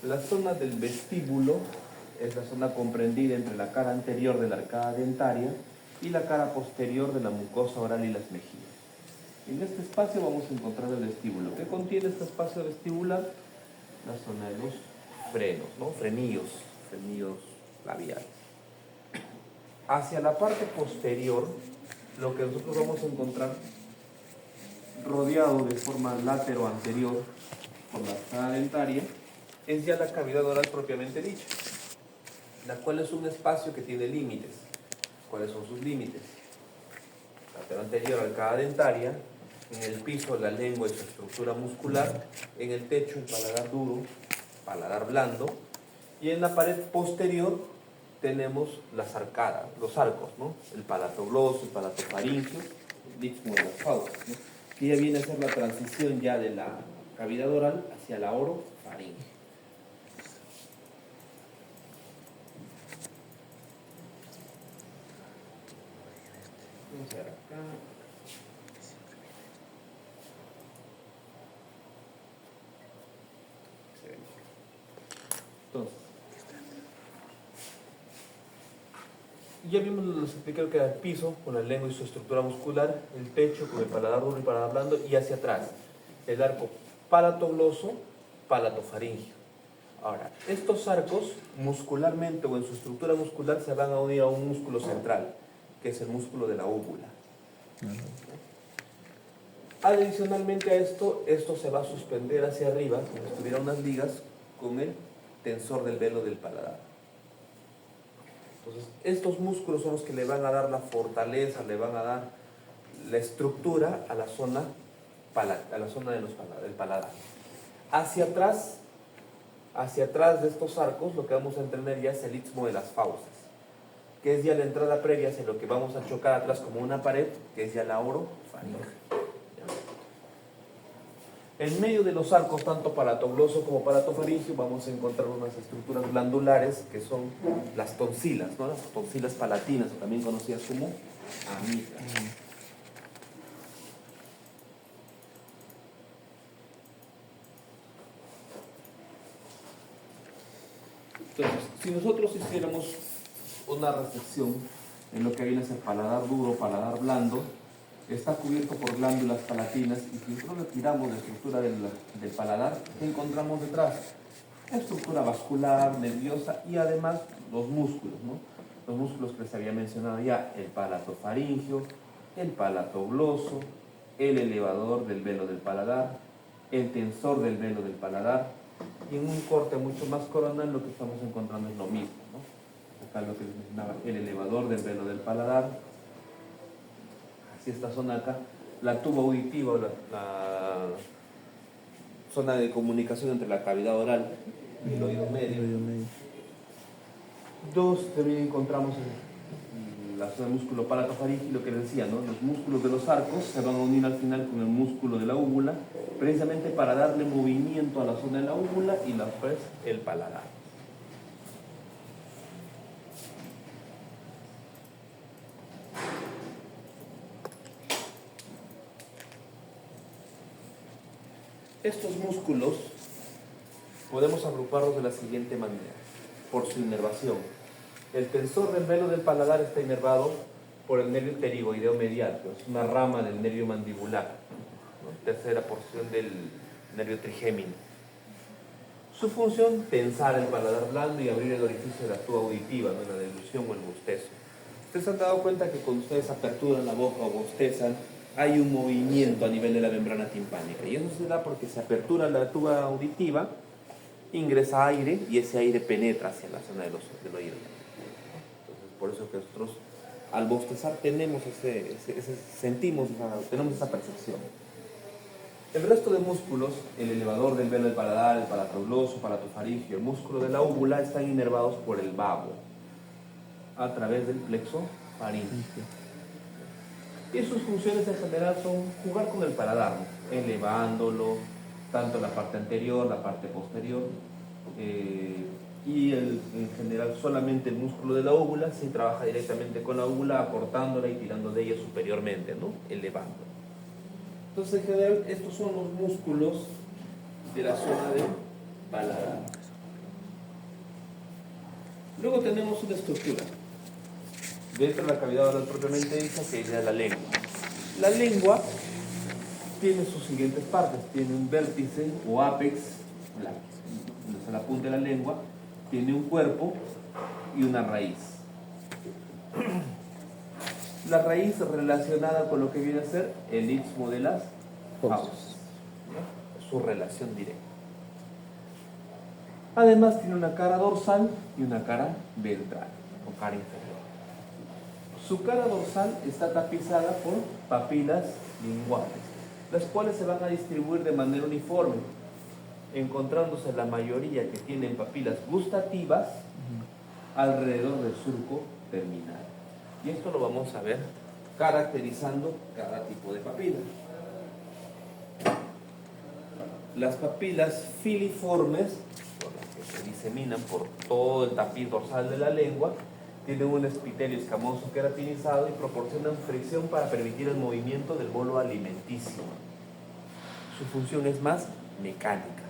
La zona del vestíbulo es la zona comprendida entre la cara anterior de la arcada dentaria y la cara posterior de la mucosa oral y las mejillas. En este espacio vamos a encontrar el vestíbulo. ¿Qué contiene este espacio vestibular? La zona de los frenos, ¿no? Frenillos labiales. Hacia la parte posterior, lo que nosotros vamos a encontrar rodeado de forma latero-anterior por la arcada dentaria es ya la cavidad oral propiamente dicha, la cual es un espacio que tiene límites. ¿Cuáles son sus límites? Latero anterior, arcada dentaria, en el piso la lengua y su estructura muscular, en el techo el paladar duro, paladar blando, y en la pared posterior tenemos las arcadas, los arcos, ¿no? El palato gloso, el palato faríngeo, el istmo de las fauces, ¿no? Que ya viene a ser la transición ya de la cavidad oral hacia la orofaringe. Vamos a ver acá. Entonces, ya vimos los explicados que era el piso con la lengua y su estructura muscular, el pecho con el paladar duro y paladar blando, y hacia atrás el arco palatogloso, palatofaringio. Ahora, estos arcos muscularmente o en su estructura muscular se van a unir a un músculo central, que es el músculo de la úvula. Adicionalmente a esto, esto se va a suspender hacia arriba, como si tuviera unas ligas, con el tensor del velo del paladar. Entonces, estos músculos son los que le van a dar la fortaleza, le van a dar la estructura a la zona del paladar. Hacia atrás de estos arcos, lo que vamos a entender ya es el istmo de las fauces, que es ya la entrada previa hacia lo que vamos a chocar atrás como una pared, que es ya la orofaringe. En medio de los arcos, tanto palatogloso como palatofaringio, vamos a encontrar unas estructuras glandulares que son las tonsilas, ¿no? Las tonsilas palatinas, también conocidas como amigas. Entonces, si nosotros hiciéramos una resección en lo que viene a ser paladar duro, paladar blando, está cubierto por glándulas palatinas, y si nosotros retiramos la estructura del paladar, ¿qué encontramos detrás? La estructura vascular, nerviosa y además los músculos, ¿no? Los músculos que les había mencionado ya, el palatofaringio, el palatogloso, el elevador del velo del paladar, el tensor del velo del paladar, y en un corte mucho más coronal lo que estamos encontrando es lo mismo, ¿no? Acá lo que les mencionaba, el elevador del velo del paladar, esta zona acá, la tuba auditiva, la zona de comunicación entre la cavidad oral y el oído medio. También encontramos la zona del músculo palatofaringio, lo que les decía, ¿no? Los músculos de los arcos se van a unir al final con el músculo de la úvula, precisamente para darle movimiento a la zona de la úvula y después el paladar. Estos músculos podemos agruparlos de la siguiente manera, por su inervación. El tensor del velo del paladar está inervado por el nervio pterigoideo medial, que es una rama del nervio mandibular, ¿no? Tercera porción del nervio trigémino. Su función, tensar el paladar blando y abrir el orificio de la tuba auditiva, ¿no? La deglución o el bostezo. Ustedes se han dado cuenta que cuando ustedes aperturan la boca o bostezan, hay un movimiento a nivel de la membrana timpánica, y eso se da porque se apertura la tuba auditiva, ingresa aire y ese aire penetra hacia la zona del oído. Entonces, por eso que nosotros al bostezar tenemos tenemos esa percepción. El resto de músculos, el elevador del velo del paladar, el palatogloso, palatofaringio, el músculo de la úvula, están inervados por el vago a través del plexo faríngeo. Y sus funciones en general son jugar con el paladar, ¿no? Elevándolo, tanto la parte anterior, la parte posterior, y en general solamente el músculo de la úvula sí trabaja directamente con la úvula, aportándola y tirando de ella superiormente, ¿no? Elevándola. Entonces, en general, estos son los músculos de la zona del paladar. Luego tenemos una estructura dentro de la cavidad oral propiamente dicha, que es la lengua. La lengua tiene sus siguientes partes. Tiene un vértice o ápex, donde está la punta de la lengua, tiene un cuerpo y una raíz. La raíz relacionada con lo que viene a ser el istmo de las fauces, su relación directa. Además tiene una cara dorsal y una cara ventral o cara inferior. Su cara dorsal está tapizada por papilas linguales, las cuales se van a distribuir de manera uniforme, encontrándose la mayoría que tienen papilas gustativas alrededor del surco terminal. Y esto lo vamos a ver caracterizando cada tipo de papila. Las papilas filiformes, las que se diseminan por todo el tapiz dorsal de la lengua, tienen un epitelio escamoso queratinizado y proporcionan fricción para permitir el movimiento del bolo alimenticio. Su función es más mecánica.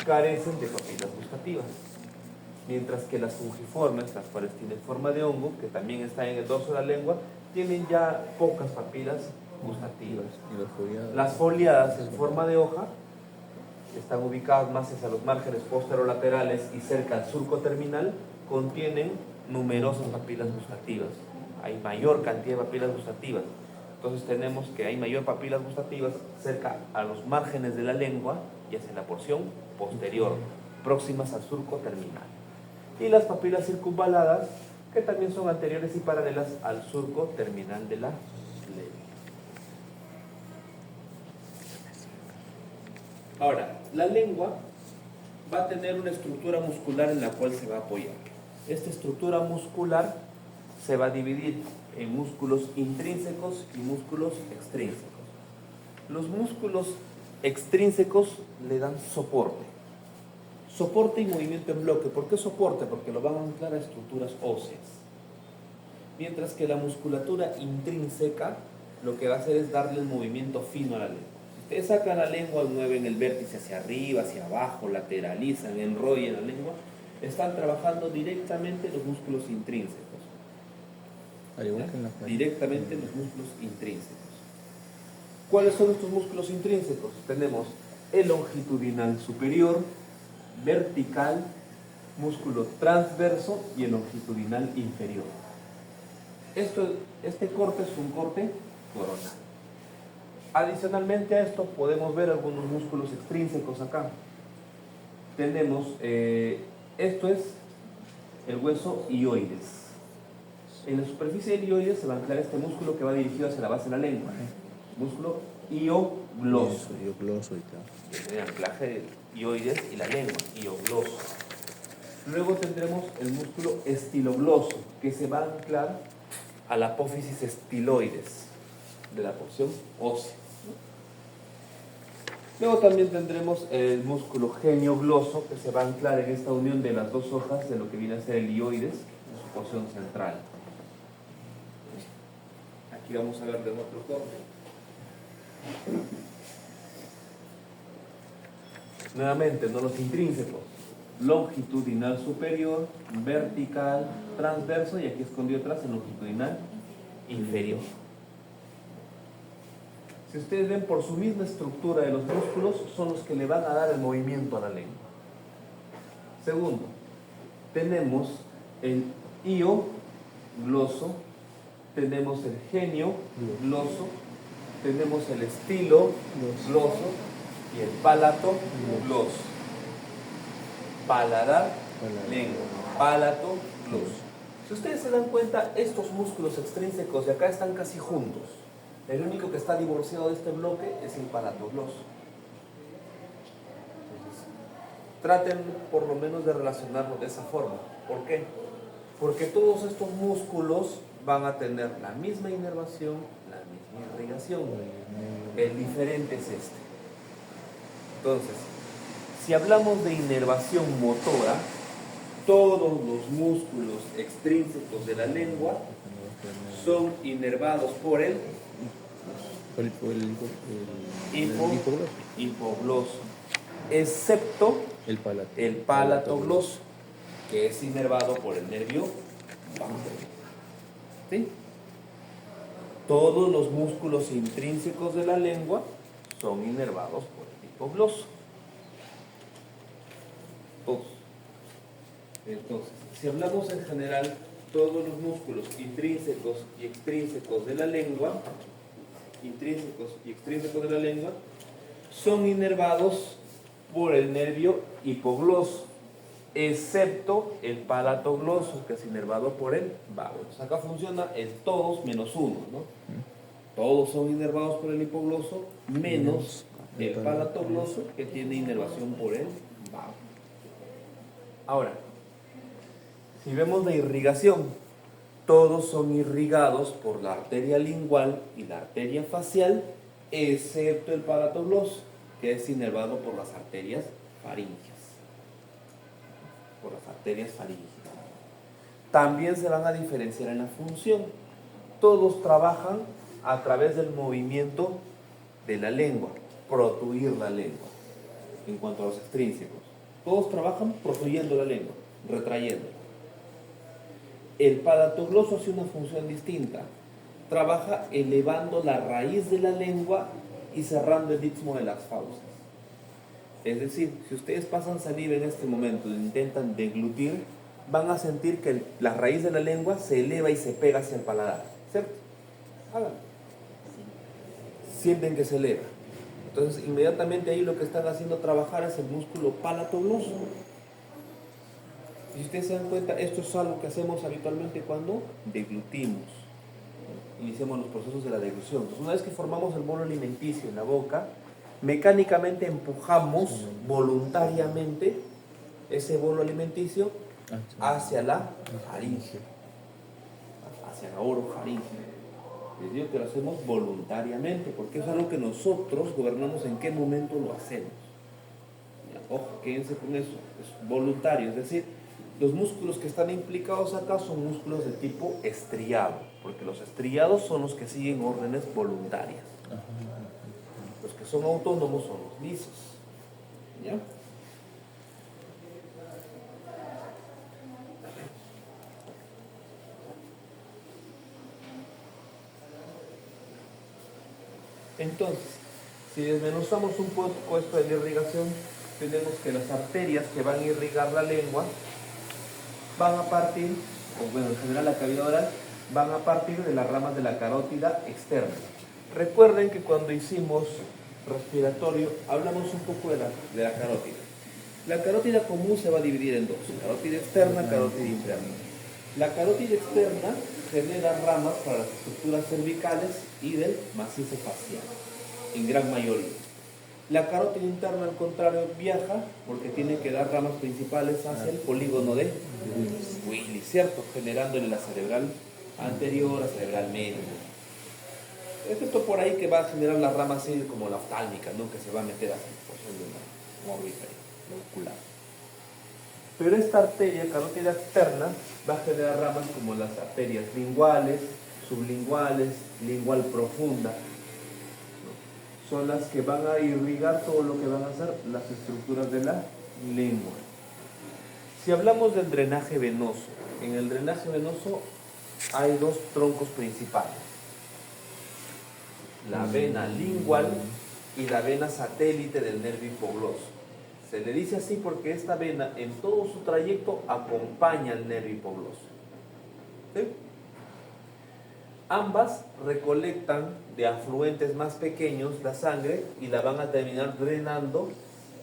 Carecen de papilas gustativas. Mientras que las fungiformes, las cuales tienen forma de hongo, que también están en el dorso de la lengua, tienen ya pocas papilas gustativas. Las foliadas en forma de hoja están ubicadas más hacia los márgenes posterolaterales y cerca al surco terminal, contienen numerosas papilas gustativas. Hay mayor cantidad de papilas gustativas. Entonces tenemos que hay mayor papilas gustativas cerca a los márgenes de la lengua y hacia la porción posterior, próximas al surco terminal. Y las papilas circunvaladas, que también son anteriores y paralelas al surco terminal de la lengua. Ahora, la lengua va a tener una estructura muscular en la cual se va a apoyar. Esta estructura muscular se va a dividir en músculos intrínsecos y músculos extrínsecos. Los músculos extrínsecos le dan soporte. Soporte y movimiento en bloque. ¿Por qué soporte? Porque lo van a anclar a estructuras óseas. Mientras que la musculatura intrínseca lo que va a hacer es darle el movimiento fino a la lengua. Si ustedes sacan la lengua, mueven el vértice hacia arriba, hacia abajo, lateralizan, enrollan la lengua, están trabajando directamente los músculos intrínsecos. Directamente los músculos intrínsecos. ¿Cuáles son estos músculos intrínsecos? Tenemos el longitudinal superior, vertical, músculo transverso y el longitudinal inferior. Este corte es un corte coronal. Adicionalmente a esto podemos ver algunos músculos extrínsecos acá. Tenemos, esto es el hueso hioides. En la superficie del hioides se va a anclar este músculo que va dirigido hacia la base de la lengua. Músculo hiogloso. El anclaje del hioides y la lengua, hiogloso. Luego tendremos el músculo estilogloso, que se va a anclar a la apófisis estiloides de la porción ósea. Luego también tendremos el músculo geniogloso, que se va a anclar en esta unión de las dos hojas de lo que viene a ser el hioides en su porción central. Aquí vamos a ver de otro corte. Nuevamente, no los intrínsecos. Longitudinal superior, vertical, transverso y aquí escondido atrás el longitudinal inferior. Si ustedes ven por su misma estructura de los músculos, son los que le van a dar el movimiento a la lengua. Segundo, tenemos el hiogloso, tenemos el genio-gloso, tenemos el estilo-gloso y el palato-gloso. Paladar, lengua, palato-gloso. Si ustedes se dan cuenta, estos músculos extrínsecos de acá están casi juntos. El único que está divorciado de este bloque es el palatogloso. Entonces, traten por lo menos de relacionarlo de esa forma. ¿Por qué? Porque todos estos músculos van a tener la misma inervación, la misma irrigación. El diferente es este. Entonces, si hablamos de inervación motora, todos los músculos extrínsecos de la lengua son inervados por el hipogloso, excepto el palatogloso. que es inervado por el nervio vago. ¿Sí? Todos los músculos intrínsecos de la lengua son inervados por el hipogloso. Todos. Entonces, si hablamos en general, todos los músculos intrínsecos y extrínsecos de la lengua, son inervados por el nervio hipogloso, excepto el palatogloso, que es inervado por el vago. Entonces acá funciona el todos menos uno, ¿no? Todos son inervados por el hipogloso, menos el palatogloso, que tiene inervación por el vago. Ahora, si vemos la irrigación, todos son irrigados por la arteria lingual y la arteria facial, excepto el palatogloso, que es inervado por las arterias faríngeas. También se van a diferenciar en la función. Todos trabajan a través del movimiento de la lengua, protuir la lengua. En cuanto a los extrínsecos, todos trabajan protuyendo la lengua, retrayéndola. El palatogloso hace una función distinta. Trabaja elevando la raíz de la lengua y cerrando el istmo de las fauces. Es decir, si ustedes pasan saliva en este momento e intentan deglutir, van a sentir que la raíz de la lengua se eleva y se pega hacia el paladar, ¿cierto? Háganlo. Sienten que se eleva. Entonces, inmediatamente ahí lo que están haciendo trabajar es el músculo palatogloso. Y si ustedes se dan cuenta, esto es algo que hacemos habitualmente cuando deglutimos. Iniciamos los procesos de la deglución. Entonces, una vez que formamos el bolo alimenticio en la boca, mecánicamente empujamos voluntariamente ese bolo alimenticio hacia la faringe, hacia la orofaringe. Les digo que lo hacemos voluntariamente, porque es algo que nosotros gobernamos en qué momento lo hacemos. Ojo, quédense con eso, es voluntario, es decir, los músculos que están implicados acá son músculos de tipo estriado, porque los estriados son los que siguen órdenes voluntarias. Los que son autónomos son los lisos. ¿Ya? Entonces, si desmenuzamos un poco esto de la irrigación, tenemos que las arterias que van a irrigar la lengua van a partir, o bueno, en general la cavidad oral, van a partir de las ramas de la carótida externa. Recuerden que cuando hicimos respiratorio, hablamos un poco de la carótida. La carótida común se va a dividir en dos, carótida externa, carótida interna. La carótida externa genera ramas para las estructuras cervicales y del macizo facial, en gran mayoría. La carótida interna, al contrario, viaja porque tiene que dar ramas principales hacia el polígono de Willis, ¿cierto? Generándole la cerebral anterior, la cerebral media. Excepto por ahí que va a generar las ramas así como la oftálmica, ¿no? Que se va a meter así por la órbita ocular. Pero esta arteria carótida externa va a generar ramas como las arterias linguales, sublinguales, lingual profunda. Son las que van a irrigar todo lo que van a hacer las estructuras de la lengua. Si hablamos del drenaje venoso, en el drenaje venoso hay dos troncos principales: la vena lingual y la vena satélite del nervio hipogloso. Se le dice así porque esta vena en todo su trayecto acompaña al nervio hipogloso. ¿Sí? Ambas recolectan de afluentes más pequeños la sangre y la van a terminar drenando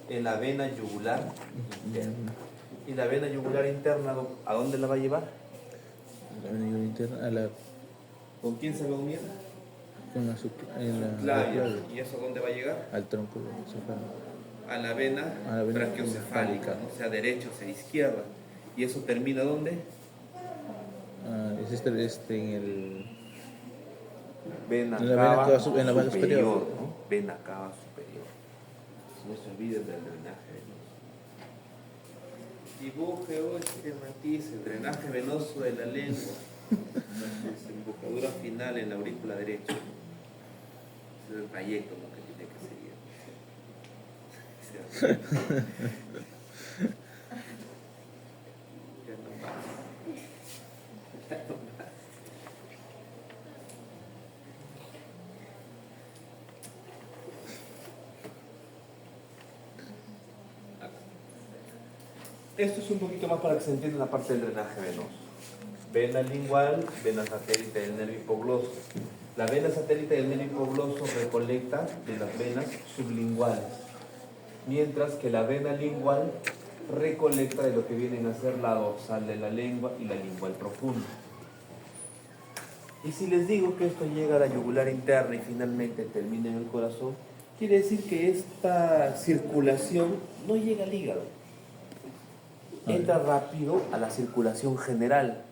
en la vena yugular interna. ¿Y la vena yugular interna a dónde la va a llevar? La vena yugular interna a la... ¿Con quién se va a unir? Con la claro. ¿Y eso a dónde va a llegar? Al tronco cefálico. A la vena brachiocefálica, ¿no? O sea, derecha o sea, izquierda. ¿Y eso termina dónde? Es en el... Vena en la cava vena superior, superior, ¿no? Vena cava superior. No se olviden del drenaje venoso. Dibuje hoy que matiz el drenaje venoso de la lengua. Desembocadura final en la aurícula derecha. Ese es el trayecto, ¿no? Que tiene que seguir. Esto es un poquito más para que se entienda la parte del drenaje venoso. Vena lingual, vena satélite del nervio hipogloso. La vena satélite del nervio hipogloso recolecta de las venas sublinguales, mientras que la vena lingual recolecta de lo que vienen a ser la dorsal de la lengua y la lingual profunda. Y si les digo que esto llega a la yugular interna y finalmente termina en el corazón, quiere decir que esta circulación no llega al hígado, entra rápido a la circulación general.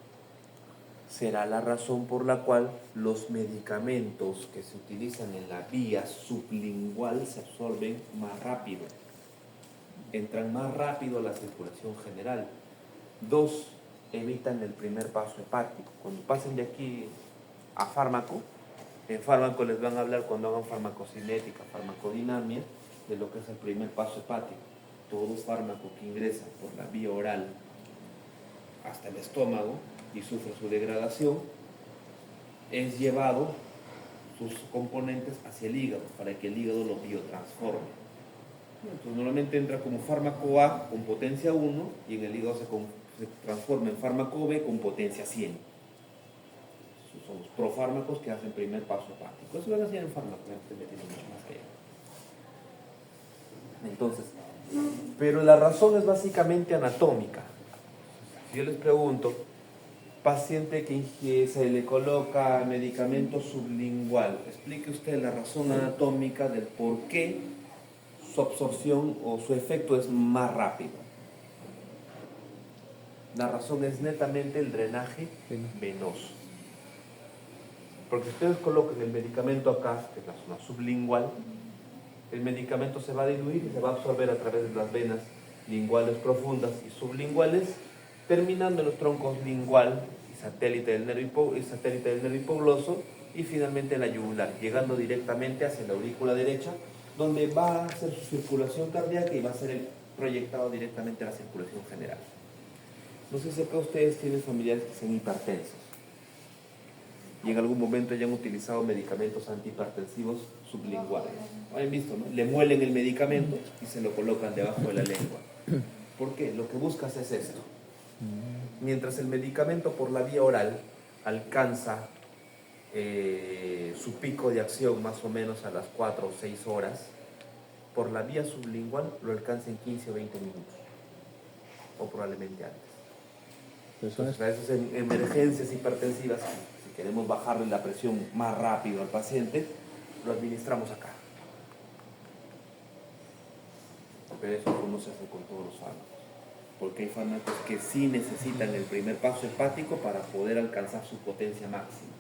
Será la razón por la cual los medicamentos que se utilizan en la vía sublingual se absorben más rápido, entran más rápido a la circulación general. 2, evitan el primer paso hepático. Cuando pasen de aquí a fármaco, en fármaco les van a hablar cuando hagan farmacocinética, farmacodinamia, de lo que es el primer paso hepático. Todo fármaco que ingresa por la vía oral hasta el estómago y sufre su degradación, es llevado sus componentes hacia el hígado para que el hígado lo biotransforme. Entonces normalmente entra como fármaco A con potencia 1 y en el hígado se transforma en fármaco B con potencia 100. Esos son los profármacos que hacen primer paso hepático. Eso lo van a hacer en fármaco, antes de meternos mucho más allá. Entonces, pero la razón es básicamente anatómica. Si yo les pregunto, paciente que se le coloca medicamento sublingual, explique usted la razón anatómica del por qué su absorción o su efecto es más rápido. La razón es netamente el drenaje venoso. Porque si ustedes colocan el medicamento acá, que es la zona sublingual, el medicamento se va a diluir y se va a absorber a través de las venas linguales profundas y sublinguales, terminando en los troncos lingual y satélite del nervio hipogloso y finalmente en la yugular, llegando directamente hacia la aurícula derecha, donde va a hacer su circulación cardíaca y va a ser proyectado directamente a la circulación general. No sé si acá ustedes tienen familiares que sean hipertensos y en algún momento ya han utilizado medicamentos antihipertensivos sublinguales. ¿Han visto, no? Le muelen el medicamento y se lo colocan debajo de la lengua. ¿Por qué? Lo que buscas es esto. Mientras el medicamento por la vía oral alcanza su pico de acción más o menos a las 4 o 6 horas, por la vía sublingual lo alcanza en 15 o 20 minutos, o probablemente antes. Entonces, a veces en emergencias hipertensivas, si queremos bajarle la presión más rápido al paciente, lo administramos acá. Pero eso no se hace con todos los fármacos, porque hay fármacos que sí necesitan el primer paso hepático para poder alcanzar su potencia máxima.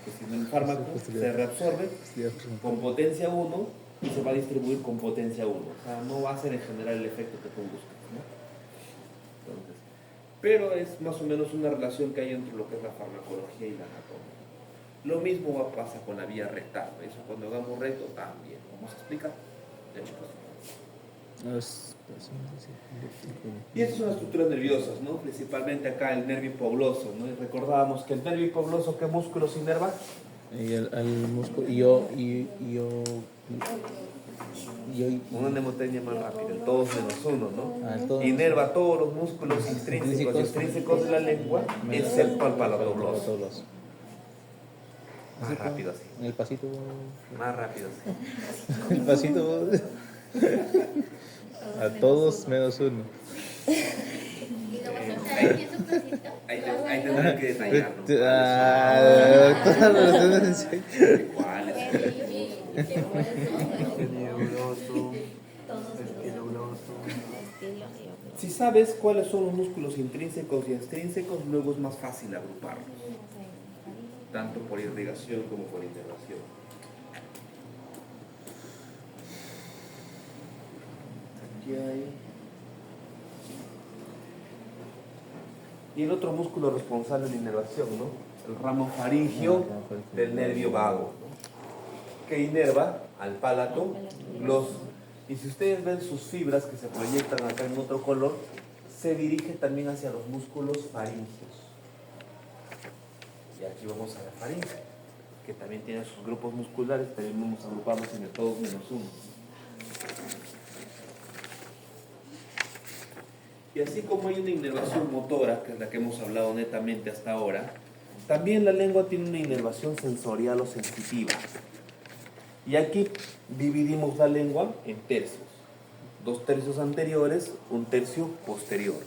Que si no, el fármaco se reabsorbe con potencia 1 y se va a distribuir con potencia 1. O sea, no va a ser en general el efecto que tú buscas, ¿no? Entonces, pero es más o menos una relación que hay entre lo que es la farmacología y la anatomía. Lo mismo pasa con la vía rectal. Eso cuando hagamos recto también. ¿Cómo se explica? De hecho, y estas son las estructuras nerviosas, ¿no? Principalmente acá el nervio hipogloso, ¿no? Y recordábamos que el nervio hipogloso, ¿qué músculos inerva? Y el músculo, Una mnemotecnia más rápida, el todos menos uno, ¿no? Todos. Inerva todos los músculos intrínsecos y extrínsecos de la lengua, excepto al palatogloso. Más rápido así. El pasito. Más rápido así. El pasito. A todos menos uno. Ahí tendrán que detallar, ¿no? ¿Cuáles? Si sabes cuáles son los músculos intrínsecos y extrínsecos, luego es más fácil agruparlos, tanto por irrigación como por inervación. Aquí hay. Y el otro músculo responsable de la inervación, ¿no? El ramo faríngeo del nervio vago, ¿no? Que inerva al palato, y si ustedes ven sus fibras que se proyectan acá en otro color, se dirige también hacia los músculos faríngeos. Y aquí vamos a la faringe, que también tiene sus grupos musculares, también vamos a agruparlos en el todos menos uno. Y así como hay una inervación motora, que es la que hemos hablado netamente hasta ahora, también la lengua tiene una inervación sensorial o sensitiva. Y aquí dividimos la lengua en tercios. 2 tercios anteriores, 1 tercio posterior.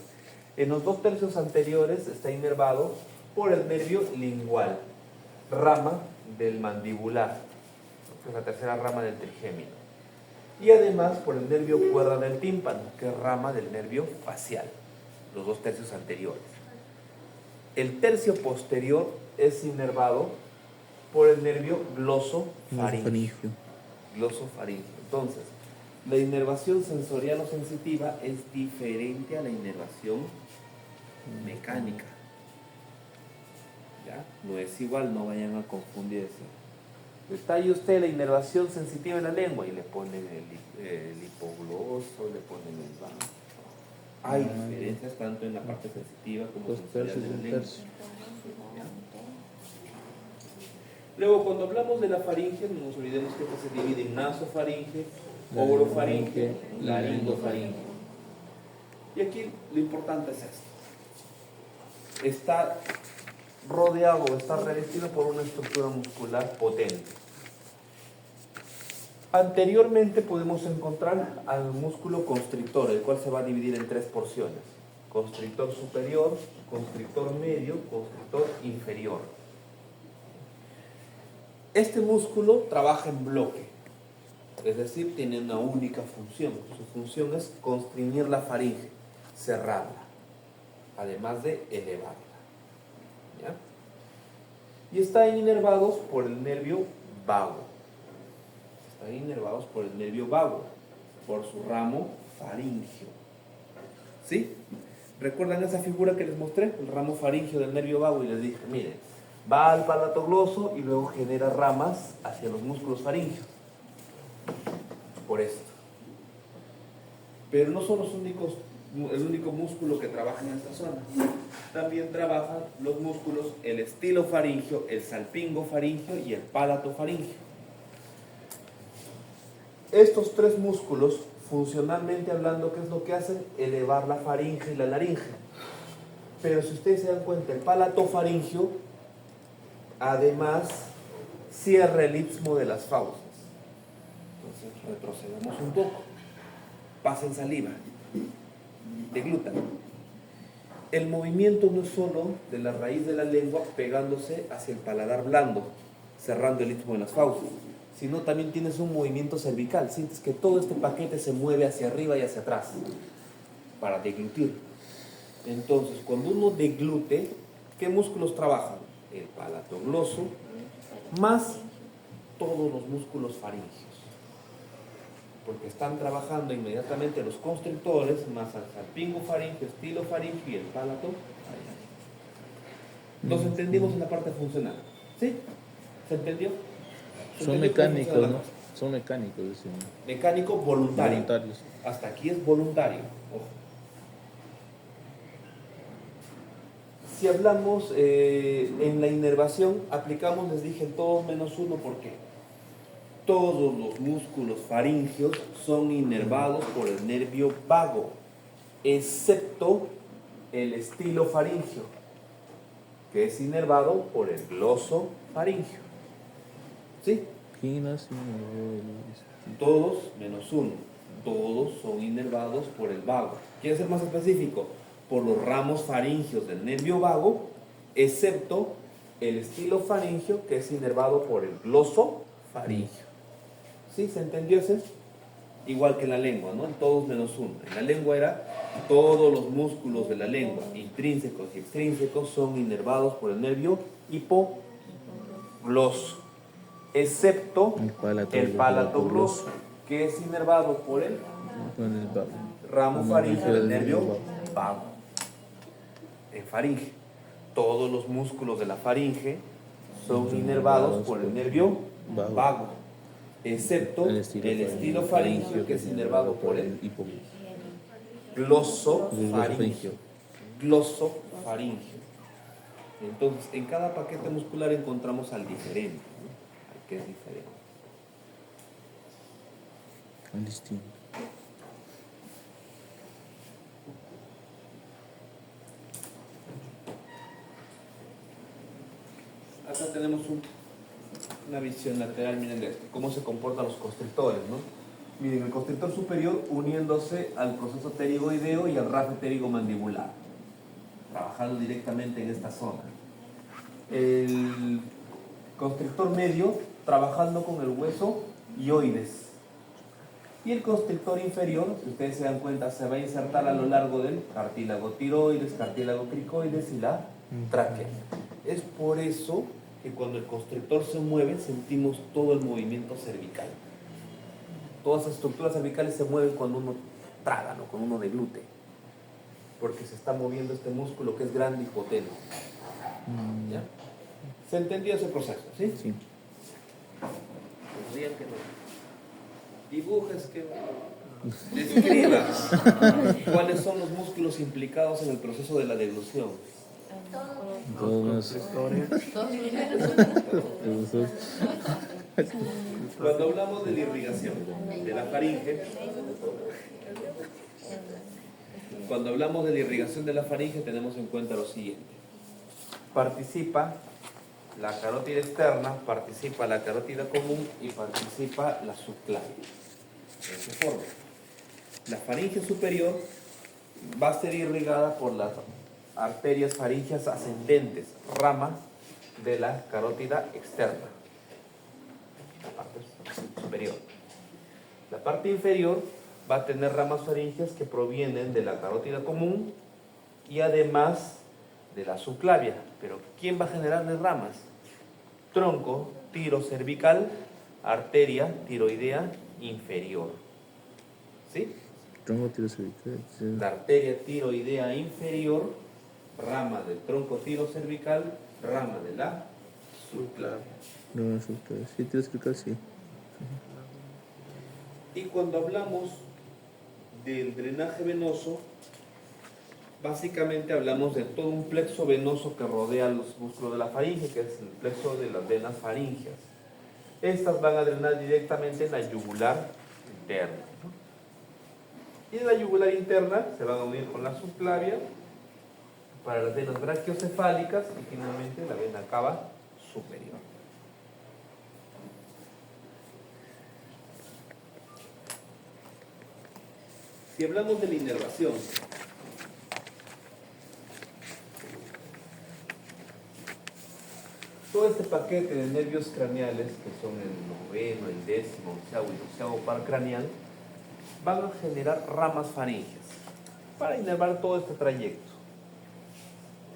En los 2 tercios anteriores está inervado por el nervio lingual, rama del mandibular, que es la tercera rama del trigémino. Y además por el nervio cuerda del tímpano, que es rama del nervio facial, los 2 tercios anteriores. El tercio posterior es inervado por el nervio glosofaríngeo. Glosofaríngeo. Entonces, la inervación sensorial o sensitiva es diferente a la inervación mecánica. ¿Ya? No es igual, no vayan a confundirse. Detalle usted la inervación sensitiva en la lengua y le ponen el hipogloso, le ponen el bajo. Hay diferencias tanto en la parte sensitiva como 2 sensorial tercios, de la 1 lengua. tercio. Luego, cuando hablamos de la faringe, no nos olvidemos que esta se divide en nasofaringe, orofaringe, laringofaringe. Y aquí lo importante es esto. Está rodeado, está revestido por una estructura muscular potente. Anteriormente podemos encontrar al músculo constrictor, el cual se va a dividir en 3 porciones. Constrictor superior, constrictor medio, constrictor inferior. Este músculo trabaja en bloque, es decir, tiene una única función. Su función es constreñir la faringe, cerrarla, además de elevarla. ¿Ya? Y están inervados por el nervio vago. Están inervados por el nervio vago, por su ramo faríngeo. ¿Sí? ¿Recuerdan esa figura que les mostré? El ramo faríngeo del nervio vago, y les dije, miren, va al palato gloso y luego genera ramas hacia los músculos faríngeos. Por esto. Pero no son los únicos, el único músculo que trabaja en esta zona. También trabajan los músculos, el estilofaringio, el salpingofaringio y el palatofaringio. Estos 3 músculos, funcionalmente hablando, ¿qué es lo que hacen? Elevar la faringe y la laringe. Pero si ustedes se dan cuenta, el palatofaringio además cierra el istmo de las fauces. Entonces retrocedemos un poco. Pasen saliva, deglutan. El movimiento no es solo de la raíz de la lengua pegándose hacia el paladar blando, cerrando el istmo de las fauces, sino también tienes un movimiento cervical. Sientes que todo este paquete se mueve hacia arriba y hacia atrás para deglutir. Entonces, cuando uno deglute, ¿qué músculos trabajan? El palatogloso más todos los músculos faríngeos, porque están trabajando inmediatamente los constrictores más al salpingofaringio, estilofaringio y el palatofaringio. Entonces entendimos en la parte funcional. ¿Sí? ¿Se entendió? Son mecánicos, ¿no? Son mecánicos, decimos. Mecánico voluntario. Voluntarios. Hasta aquí es voluntario. Ojo. Si hablamos en la inervación, aplicamos, les dije, el todos menos 1, ¿por qué? Todos los músculos faríngeos son inervados por el nervio vago, excepto el estilofaringio, que es inervado por el glosofaringio. ¿Sí? Todos menos 1. Todos son inervados por el vago. ¿Quiere ser más específico? Por los ramos faríngeos del nervio vago, excepto el estilofaringio, que es inervado por el glosofaringio. ¿Sí? ¿Se entendió ese? Igual que en la lengua, ¿no? En todos menos 1. En la lengua era todos los músculos de la lengua, intrínsecos y extrínsecos, son inervados por el nervio hipogloso, excepto el palatogloso, que es inervado por el ramo faríngeo del nervio vago. En faringe, todos los músculos de la faringe son inervados por el nervio vago, excepto el estilofaringio, que es inervado por el glosofaringio. Glosofaringio. Entonces, en cada paquete muscular encontramos al diferente, ¿no? Al que es diferente. Distinto. Acá tenemos una visión lateral, miren de esto, cómo se comportan los constrictores, ¿no? Miren, el constrictor superior uniéndose al proceso pterigoideo y al rafe pterigomandibular, trabajando directamente en esta zona. El constrictor medio trabajando con el hueso ioides. Y el constrictor inferior, si ustedes se dan cuenta, se va a insertar a lo largo del cartílago tiroides, cartílago cricoides y la tráquea. Es por eso que cuando el constrictor se mueve sentimos todo el movimiento cervical. Todas las estructuras cervicales se mueven cuando uno traga, ¿no? Cuando uno deglute, porque se está moviendo este músculo que es grande y potente. ¿Ya? ¿Se entendió ese proceso? ¿Sí? Sí. Pues digan que no. Dibujes que describas cuáles son los músculos implicados en el proceso de la deglución. Todos. Cuando hablamos de la irrigación de la faringe, tenemos en cuenta lo siguiente. Participa la carótida externa, participa la carótida común y participa la subclavia. De esa forma, la faringe superior va a ser irrigada por las arterias faringeas ascendentes, rama de la carótida externa, la parte superior. La parte inferior va a tener ramas faringeas que provienen de la carótida común y además de la subclavia. Pero ¿quién va a generarle ramas? Tronco tirocervical, arteria tiroidea inferior. ¿Sí? Tronco tirocervical. Sí. La arteria tiroidea inferior, rama del tronco tirocervical, rama de la subclavia. No, sí, tirocervical, sí. Y cuando hablamos del drenaje venoso, básicamente hablamos de todo un plexo venoso que rodea los músculos de la faringe, que es el plexo de las venas faringeas. Estas van a drenar directamente en la yugular interna, ¿no? Y en la yugular interna se van a unir con la subclavia para las venas brachiocefálicas y finalmente la vena cava superior. Si hablamos de la inervación, todo este paquete de nervios craneales, que son el noveno, el décimo, onceavo y doceavo par craneal, van a generar ramas faringeas para inervar todo este trayecto.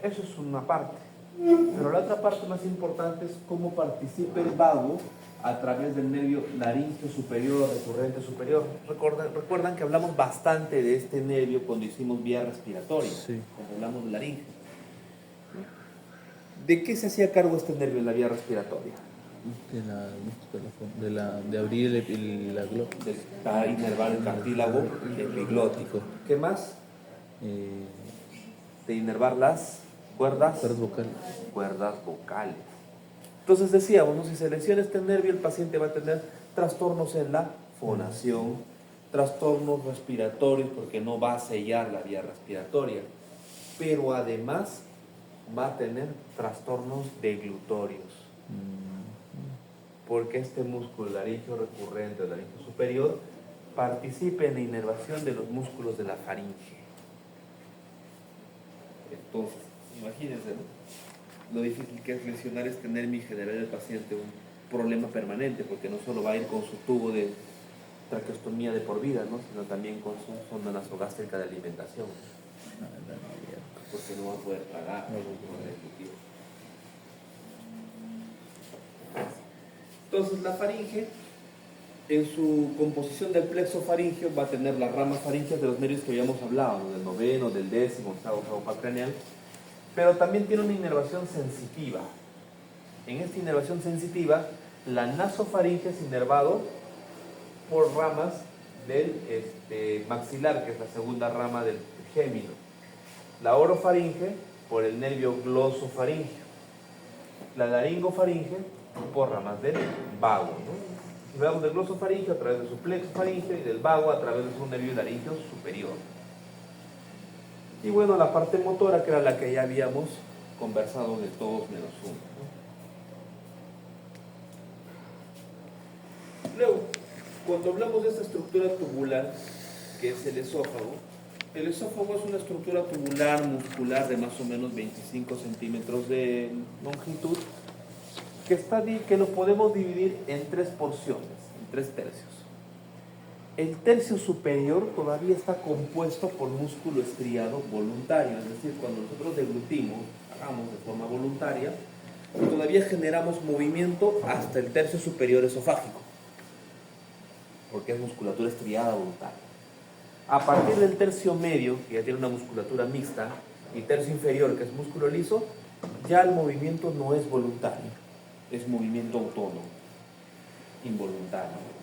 Eso es una parte. Pero la otra parte más importante es cómo participa el vago a través del nervio laríngeo superior, recurrente superior. Recuerdan que hablamos bastante de este nervio cuando hicimos vía respiratoria, Sí. cuando hablamos de laringe. ¿De qué se hacía cargo este nervio en la vía respiratoria? De abrir la glotis. Para inervar el cartílago epiglótico. ¿Qué más? De inervar las cuerdas vocales. Entonces decíamos, ¿no? Si se lesiona este nervio, el paciente va a tener trastornos en la fonación, trastornos respiratorios porque no va a sellar la vía respiratoria, pero además va a tener trastornos deglutorios, porque este músculo laríngeo recurrente o laríngeo superior participa en la inervación de los músculos de la faringe. Entonces, imagínense, ¿no? Lo difícil que es lesionar este nervio y generar al paciente un problema permanente, porque no solo va a ir con su tubo de traqueostomía de por vida, ¿no? Sino también con su sonda nasogástrica de alimentación, porque no va a poder tragar. Entonces la faringe, en su composición del plexo faríngeo, va a tener las ramas faríngeas de los nervios que habíamos hablado, ¿no? Del noveno, del décimo, octavo par craneal, pero también tiene una inervación sensitiva. En esta inervación sensitiva, la nasofaringe es inervado por ramas del maxilar, que es la segunda rama del gémino. La orofaringe por el nervio glosofaringeo. La laringofaringe por ramas del vago, ¿no? Si hablamos del glosofaringeo a través de su plexo faríngeo y del vago a través de su nervio laríngeo superior. Y bueno, la parte motora, que era la que ya habíamos conversado de todos menos uno, ¿no? Luego, cuando hablamos de esta estructura tubular, que es el esófago es una estructura tubular muscular de más o menos 25 centímetros de longitud, que lo podemos dividir en tres porciones, en tres tercios. El tercio superior todavía está compuesto por músculo estriado voluntario, es decir, cuando nosotros deglutimos, hagamos de forma voluntaria, todavía generamos movimiento hasta el tercio superior esofágico, porque es musculatura estriada voluntaria. A partir del tercio medio, que ya tiene una musculatura mixta, y tercio inferior, que es músculo liso, ya el movimiento no es voluntario, es movimiento autónomo, involuntario.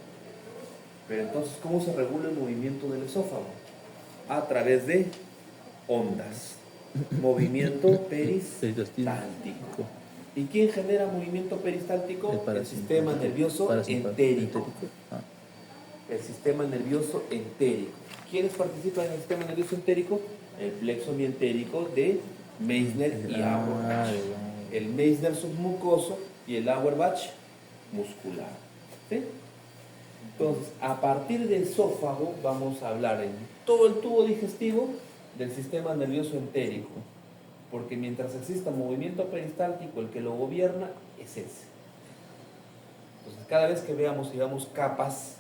Pero entonces, ¿cómo se regula el movimiento del esófago? A través de ondas. Movimiento peristáltico. ¿Y quién genera movimiento peristáltico? El sistema nervioso entérico. El sistema nervioso entérico. ¿Quiénes participan en el sistema nervioso entérico? El plexo mientérico de Meissner y Auerbach. El Meissner submucoso y el Auerbach muscular. ¿Sí? Entonces, a partir del esófago vamos a hablar en todo el tubo digestivo del sistema nervioso entérico, porque mientras exista movimiento peristáltico, el que lo gobierna es ese. Entonces, cada vez que veamos capas,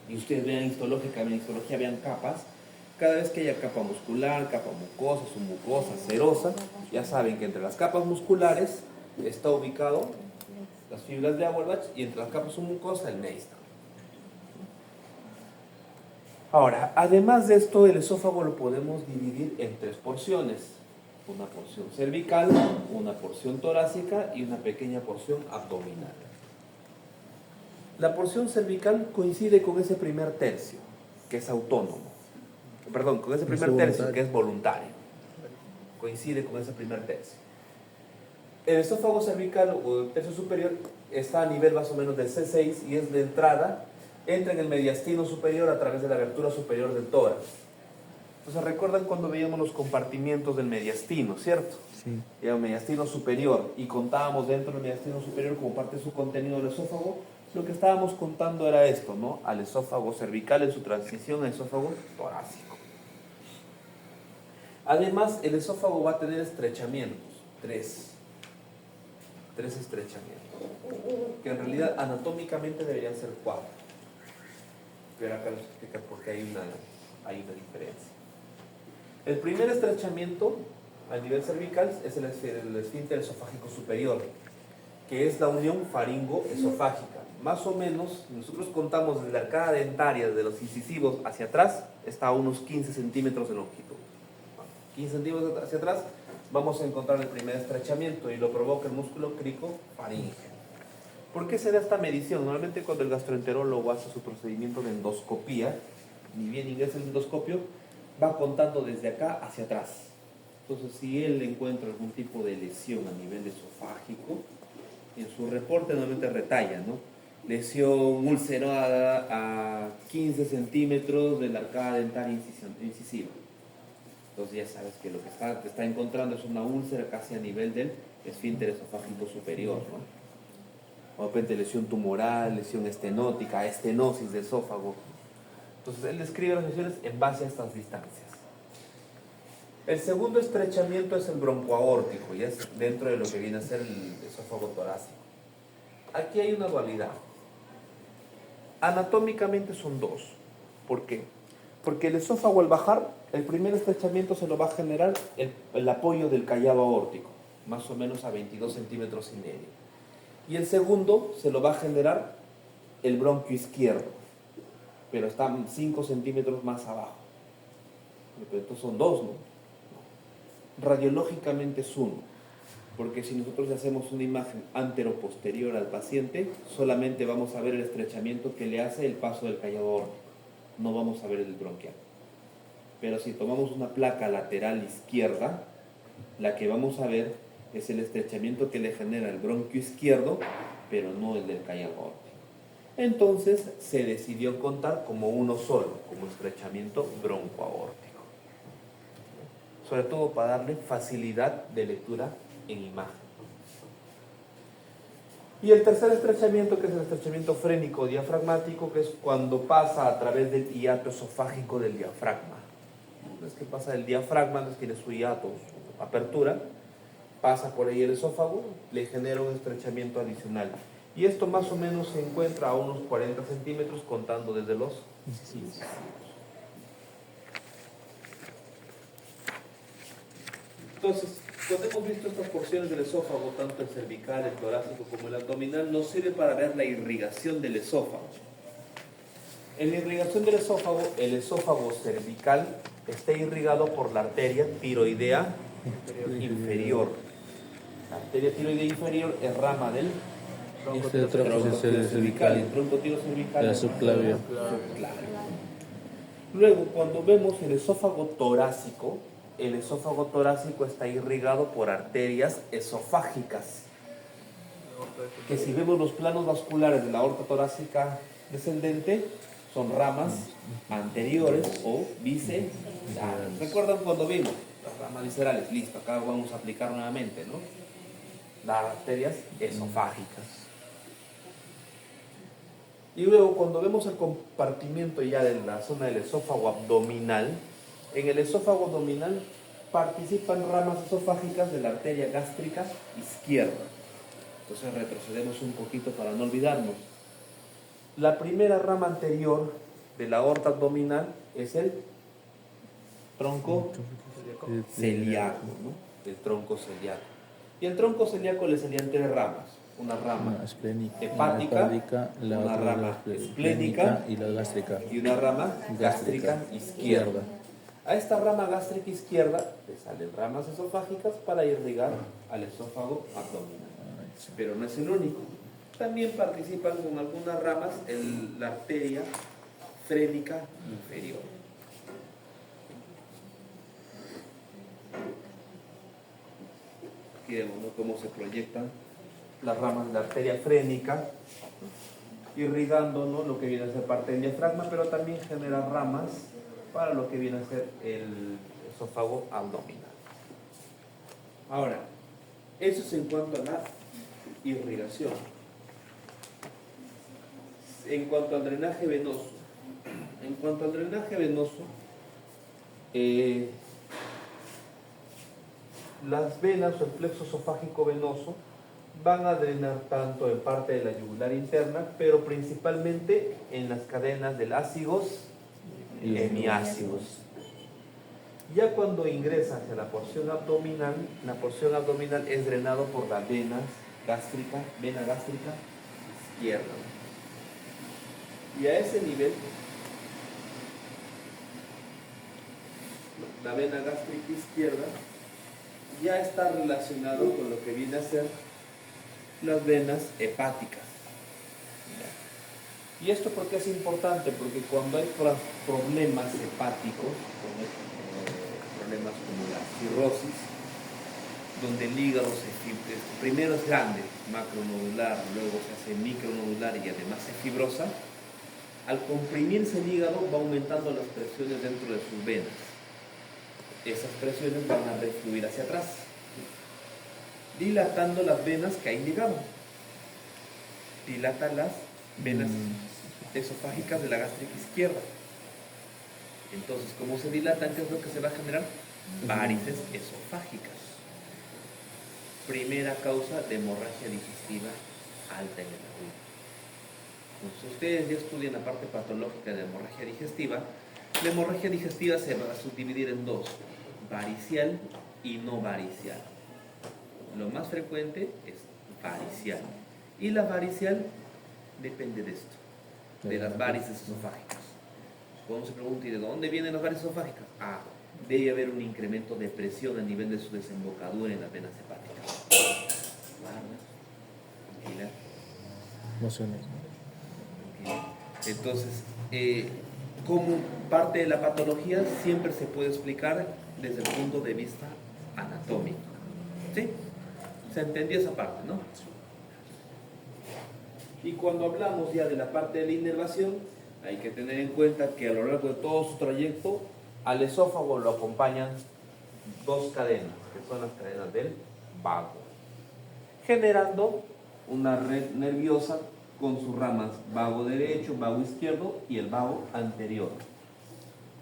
y ustedes vean histológicamente, en histología vean capas, cada vez que haya capa muscular, capa mucosa, submucosa, serosa, ya saben que entre las capas musculares está ubicado las fibras de Auerbach y entre las capas submucosas el Meissner. Ahora, además de esto, el esófago lo podemos dividir en tres porciones. Una porción cervical, una porción torácica y una pequeña porción abdominal. La porción cervical coincide con ese primer tercio, que es autónomo. Perdón, con ese primer tercio, que es voluntario. Coincide con ese primer tercio. El esófago cervical o el tercio superior está a nivel más o menos del C6 y es de entrada. Entra en el mediastino superior a través de la abertura superior del tórax. Entonces, ¿recuerdan cuando veíamos los compartimientos del mediastino, cierto? Sí. Era un mediastino superior y contábamos dentro del mediastino superior como parte de su contenido del esófago. Lo que estábamos contando era esto, ¿no? Al esófago cervical en su transición al esófago torácico. Además, el esófago va a tener estrechamientos, tres estrechamientos, que en realidad anatómicamente deberían ser 4. Pero acá les explica por qué hay una diferencia. El primer estrechamiento a nivel cervical es el esfínter esofágico superior, que es la unión faringo-esofágica. Más o menos, nosotros contamos desde la arcada dentaria, desde los incisivos hacia atrás, está a unos 15 centímetros de longitud. 15 centímetros hacia atrás, vamos a encontrar el primer estrechamiento y lo provoca el músculo cricofaríngeo. ¿Por qué se da esta medición? Normalmente cuando el gastroenterólogo hace su procedimiento de endoscopía, ni bien ingresa el endoscopio, va contando desde acá hacia atrás. Entonces, si él encuentra algún tipo de lesión a nivel esofágico, en su reporte normalmente retalla, ¿no? Lesión ulcerada a 15 centímetros de la arcada dentaria incisiva. Entonces ya sabes que lo que te está encontrando es una úlcera casi a nivel del esfínter esofágico superior, ¿no? O de repente lesión tumoral, lesión estenótica, estenosis de esófago. Entonces él describe las lesiones en base a estas distancias. El segundo estrechamiento es el broncoaórtico, y es dentro de lo que viene a ser el esófago torácico. Aquí hay una dualidad. Anatómicamente son dos. ¿Por qué? Porque el esófago al bajar, el primer estrechamiento se lo va a generar el apoyo del callado aórtico, más o menos a 22 centímetros y medio. Y el segundo se lo va a generar el bronquio izquierdo, pero está 5 centímetros más abajo. Pero entonces son dos, ¿no? Radiológicamente es uno, porque si nosotros hacemos una imagen antero-posterior al paciente, solamente vamos a ver el estrechamiento que le hace el paso del callado aórtico, no vamos a ver el bronquial. Pero si tomamos una placa lateral izquierda, la que vamos a ver es el estrechamiento que le genera el bronquio izquierdo, pero no el del callado aórtico. Entonces se decidió contar como uno solo, como estrechamiento broncoaórtico. Sobre todo para darle facilidad de lectura en imagen. Y el tercer estrechamiento, que es el estrechamiento frénico diafragmático, que es cuando pasa a través del hiato esofágico del diafragma. No es que pasa el diafragma, no es que tiene su hiato, su apertura, pasa por ahí el esófago, le genera un estrechamiento adicional. Y esto más o menos se encuentra a unos 40 centímetros contando desde los 15. Entonces, cuando hemos visto estas porciones del esófago, tanto el cervical, el torácico como el abdominal, nos sirve para ver la irrigación del esófago. En la irrigación del esófago, el esófago cervical está irrigado por la arteria tiroidea inferior. La arteria tiroidea inferior es rama del tronco cervical. El tronco tirocervical la subclavia. Luego, cuando vemos el esófago torácico está irrigado por arterias esofágicas, que si vemos los planos vasculares de la aorta torácica descendente, son ramas anteriores o viscerales. ¿Recuerdan cuando vimos las ramas viscerales? Listo, acá vamos a aplicar nuevamente, ¿no? Las arterias esofágicas. Y luego, cuando vemos el compartimiento ya de la zona del esófago abdominal, en el esófago abdominal participan ramas esofágicas de la arteria gástrica izquierda. Entonces retrocedemos un poquito para no olvidarnos. La primera rama anterior de la aorta abdominal es el tronco celíaco, ¿no? El tronco celíaco. Y el tronco celíaco le salían tres ramas. Una rama hepática, una rama esplénica y la gástrica. Y una rama gástrica izquierda. A esta rama gástrica izquierda le salen ramas esofágicas para irrigar al esófago abdominal. Pero no es el único. También participan con algunas ramas en la arteria frénica inferior. Aquí vemos, ¿no?, cómo se proyectan las ramas de la arteria frénica, irrigando, ¿no?, lo que viene a ser parte del diafragma, pero también genera ramas para lo que viene a ser el esófago abdominal. Ahora, eso es en cuanto a la irrigación. En cuanto al drenaje venoso, las venas o el plexo esofágico venoso van a drenar tanto en parte de la yugular interna, pero principalmente en las cadenas de lásigos y hemiácigos. Ya cuando ingresa hacia la porción abdominal es drenado por la vena gástrica izquierda. Y a ese nivel, la vena gástrica izquierda ya está relacionado con lo que viene a ser las venas hepáticas. ¿Y esto por qué es importante? Porque cuando hay problemas hepáticos, problemas como la cirrosis, donde el hígado primero es grande, macronodular, luego se hace micronodular y además se fibrosa, al comprimirse el hígado va aumentando las presiones dentro de sus venas. Esas presiones van a refluir hacia atrás, dilatando las venas que hay en el hígado. Dilata las venas esofágicas de la gástrica izquierda. Entonces, ¿cómo se dilatan? ¿Qué es lo que se va a generar? Varices esofágicas. Primera causa de hemorragia digestiva alta en el adulto. Entonces, ustedes ya estudian la parte patológica de hemorragia digestiva. La hemorragia digestiva se va a subdividir en dos: varicial y no varicial. Lo más frecuente es varicial. Y la varicial depende de esto, de las varices esofágicas. Cuando se pregunta, ¿y de dónde vienen las varices esofágicas? Debe haber un incremento de presión a nivel de su desembocadura en las venas hepáticas. Tranquila. Emociones. Entonces, como parte de la patología siempre se puede explicar desde el punto de vista anatómico. ¿Sí? ¿Se entendió esa parte, no? Y cuando hablamos ya de la parte de la inervación, hay que tener en cuenta que a lo largo de todo su trayecto, al esófago lo acompañan dos cadenas, que son las cadenas del vago, generando una red nerviosa con sus ramas vago derecho, vago izquierdo y el vago anterior.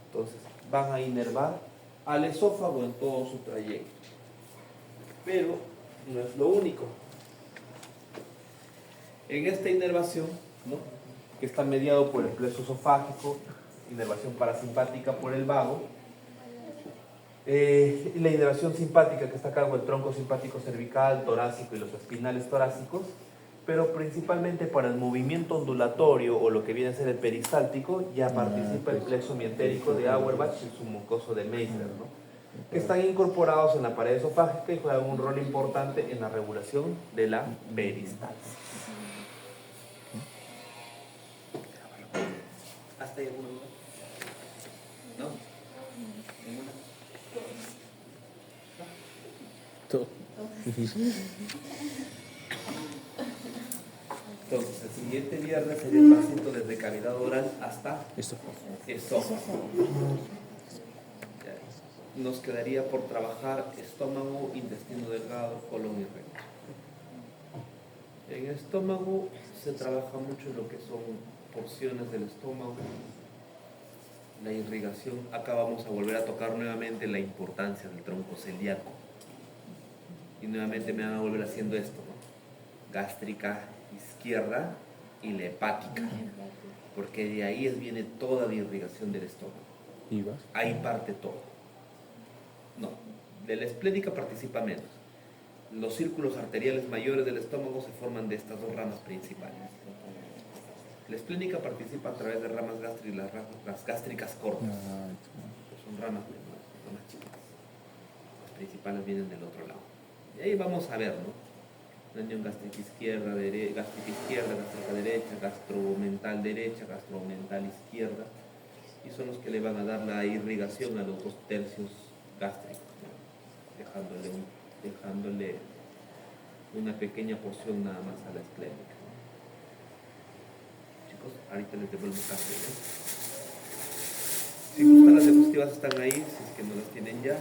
Entonces van a inervar al esófago en todo su trayecto. Pero no es lo único. En esta inervación, ¿no?, que está mediado por el plexo esofágico, inervación parasimpática por el vago, y la inervación simpática que está a cargo del tronco simpático cervical, torácico y los espinales torácicos, pero principalmente para el movimiento ondulatorio o lo que viene a ser el peristáltico, ya participa el plexo mientérico de Auerbach y su mucoso de Meissner, ¿no?, que están incorporados en la pared esofágica y juegan un rol importante en la regulación de la peristalsis. ¿Hasta ahí alguna duda? ¿No? ¿Ninguna? Todo. Entonces, el siguiente viernes sería el pasito desde cavidad oral hasta Esto. esófago. Ya. Nos quedaría por trabajar estómago, intestino delgado, colon y recto. En el estómago se trabaja mucho lo que son porciones del estómago, la irrigación. Acá vamos a volver a tocar nuevamente la importancia del tronco celíaco. Y nuevamente me van a volver haciendo esto, ¿no? Gástrica izquierda y la hepática, porque de ahí viene toda la irrigación del estómago. ¿Y va? Ahí parte todo. No, de la esplénica participa menos. Los círculos arteriales mayores del estómago se forman de estas dos ramas principales. La esplénica participa a través de ramas gástricas, las gástricas cortas, que son ramas chiquitas. Las principales vienen del otro lado. Y ahí vamos a ver, ¿no? La unión gástrica izquierda, gástrica derecha, gastromental derecha, gastromental izquierda, y son los que le van a dar la irrigación a los 2/3 gástricos, ¿no?, dejándole una pequeña porción nada más a la esplénica. Chicos, ahorita les devuelvo café, ¿no? Si gustan, las diapositivas están ahí, si es que no las tienen ya.